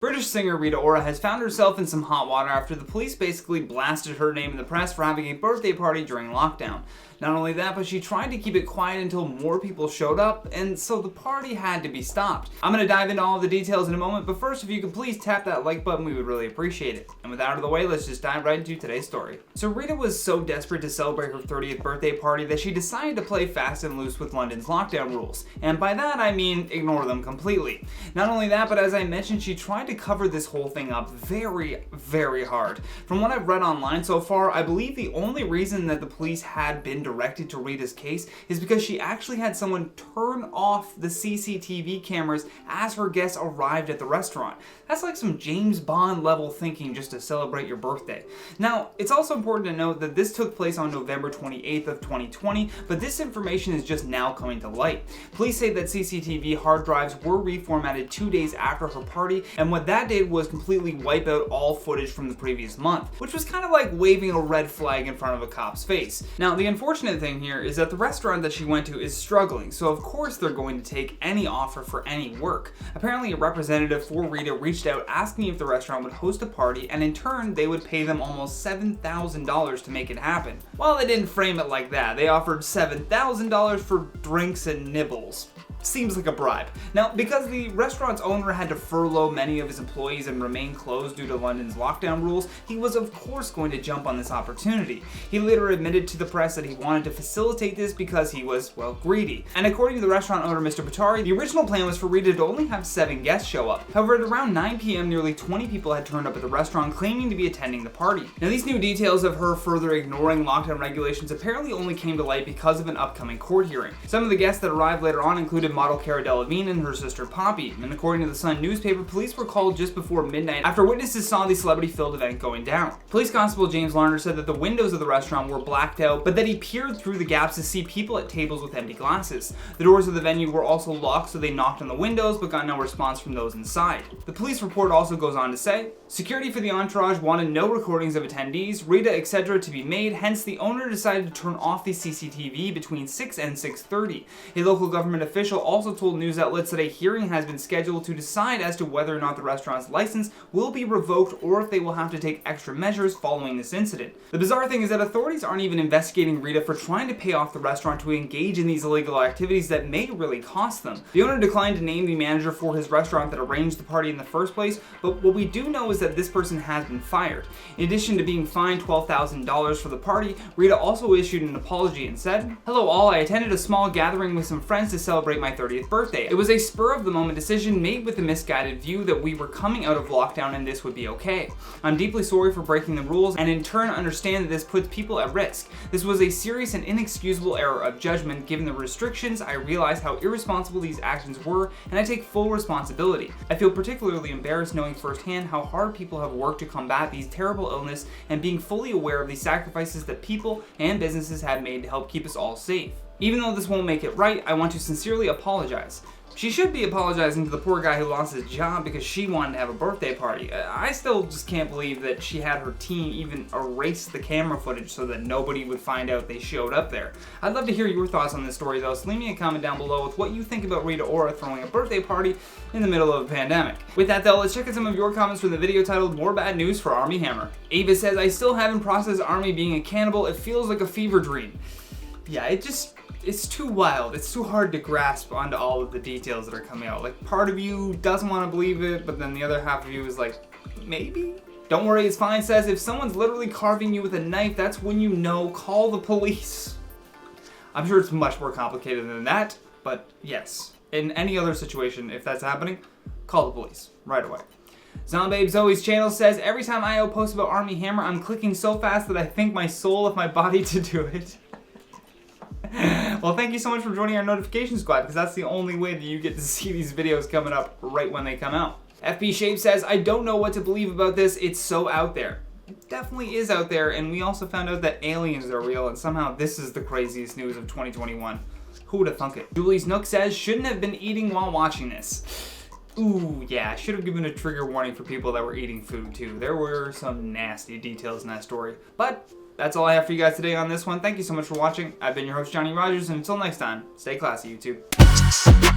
British singer Rita Ora has found herself in some hot water after the police basically blasted her name in the press for having a birthday party during lockdown. Not only that, but she tried to keep it quiet until more people showed up, and so the party had to be stopped. I'm going to dive into all of the details in a moment, but first, if you could please tap that like button, we would really appreciate it. And with that out of the way, let's just dive right into today's story. So Rita was so desperate to celebrate her 30th birthday party that she decided to play fast and loose with London's lockdown rules. And by that, I mean ignore them completely. Not only that, but as I mentioned, she tried to cover this whole thing up very, very hard. From what I've read online so far, I believe the only reason that the police had been directed to Rita's case is because she actually had someone turn off the CCTV cameras as her guests arrived at the restaurant. That's like some James Bond level thinking just to celebrate your birthday. Now, it's also important to note that this took place on November 28th of 2020, but this information is just now coming to light. Police say that CCTV hard drives were reformatted 2 days after her party, and what that did was completely wipe out all footage from the previous month, which was kind of like waving a red flag in front of a cop's face. Now, the unfortunate thing here is that the restaurant that she went to is struggling, so of course they're going to take any offer for any work. Apparently, a representative for Rita reached out asking if the restaurant would host a party, and in turn, they would pay them almost $7,000 to make it happen. Well, they didn't frame it like that. They offered $7,000 for drinks and nibbles. Seems like a bribe. Now, because the restaurant's owner had to furlough many of his employees and remain closed due to London's lockdown rules, he was of course going to jump on this opportunity. He later admitted to the press that he wanted to facilitate this because he was, well, greedy. And according to the restaurant owner, Mr. Patari, the original plan was for Rita to only have 7 guests show up. However, at around 9 p.m., nearly 20 people had turned up at the restaurant claiming to be attending the party. Now, these new details of her further ignoring lockdown regulations apparently only came to light because of an upcoming court hearing. Some of the guests that arrived later on included model Cara Delevingne and her sister Poppy, and according to the Sun newspaper, police were called just before midnight after witnesses saw the celebrity-filled event going down. Police Constable James Larner said that the windows of the restaurant were blacked out, but that he peered through the gaps to see people at tables with empty glasses. The doors of the venue were also locked, so they knocked on the windows but got no response from those inside. The police report also goes on to say, security for the entourage wanted no recordings of attendees, Rita, etc. to be made, hence the owner decided to turn off the CCTV between 6 and 6:30. A local government official also told news outlets that a hearing has been scheduled to decide as to whether or not the restaurant's license will be revoked or if they will have to take extra measures following this incident. The bizarre thing is that authorities aren't even investigating Rita for trying to pay off the restaurant to engage in these illegal activities that may really cost them. The owner declined to name the manager for his restaurant that arranged the party in the first place, but what we do know is that this person has been fired. In addition to being fined $12,000 for the party, Rita also issued an apology and said, "Hello all, I attended a small gathering with some friends to celebrate my 30th birthday. It was a spur-of-the-moment decision made with the misguided view that we were coming out of lockdown and this would be okay. I'm deeply sorry for breaking the rules and in turn understand that this puts people at risk. This was a serious and inexcusable error of judgment. Given the restrictions, I realize how irresponsible these actions were and I take full responsibility. I feel particularly embarrassed knowing firsthand how hard people have worked to combat these terrible illness and being fully aware of the sacrifices that people and businesses have made to help keep us all safe. Even though this won't make it right, I want to sincerely apologize." She should be apologizing to the poor guy who lost his job because she wanted to have a birthday party. I still just can't believe that she had her team even erase the camera footage so that nobody would find out they showed up there. I'd love to hear your thoughts on this story though, so leave me a comment down below with what you think about Rita Ora throwing a birthday party in the middle of a pandemic. With that though, let's check out some of your comments from the video titled "More Bad News for Armie Hammer." Ava says, "I still haven't processed Armie being a cannibal. It feels like a fever dream." Yeah, it's too wild. It's too hard to grasp onto all of the details that are coming out. Like, part of you doesn't want to believe it, but then the other half of you is like, maybe? Don't worry, it's fine says, if someone's literally carving you with a knife, that's when you know, call the police. I'm sure it's much more complicated than that, but yes. In any other situation, if that's happening, call the police right away. Zombabe Zoe's channel says, every time IO posts about Armie Hammer, I'm clicking so fast that I think my soul left my body to do it. Well, thank you so much for joining our notification squad, because that's the only way that you get to see these videos coming up right when they come out. FB Shape says, I don't know what to believe about this, it's so out there. It definitely is out there, and we also found out that aliens are real, and somehow this is the craziest news of 2021. Who would have thunk it? Julie's Nook says, shouldn't have been eating while watching this. Ooh, yeah, I should have given a trigger warning for people that were eating food too. There were some nasty details in that story. But that's all I have for you guys today on this one. Thank you so much for watching. I've been your host, Johnny Rogers, and until next time, stay classy, YouTube.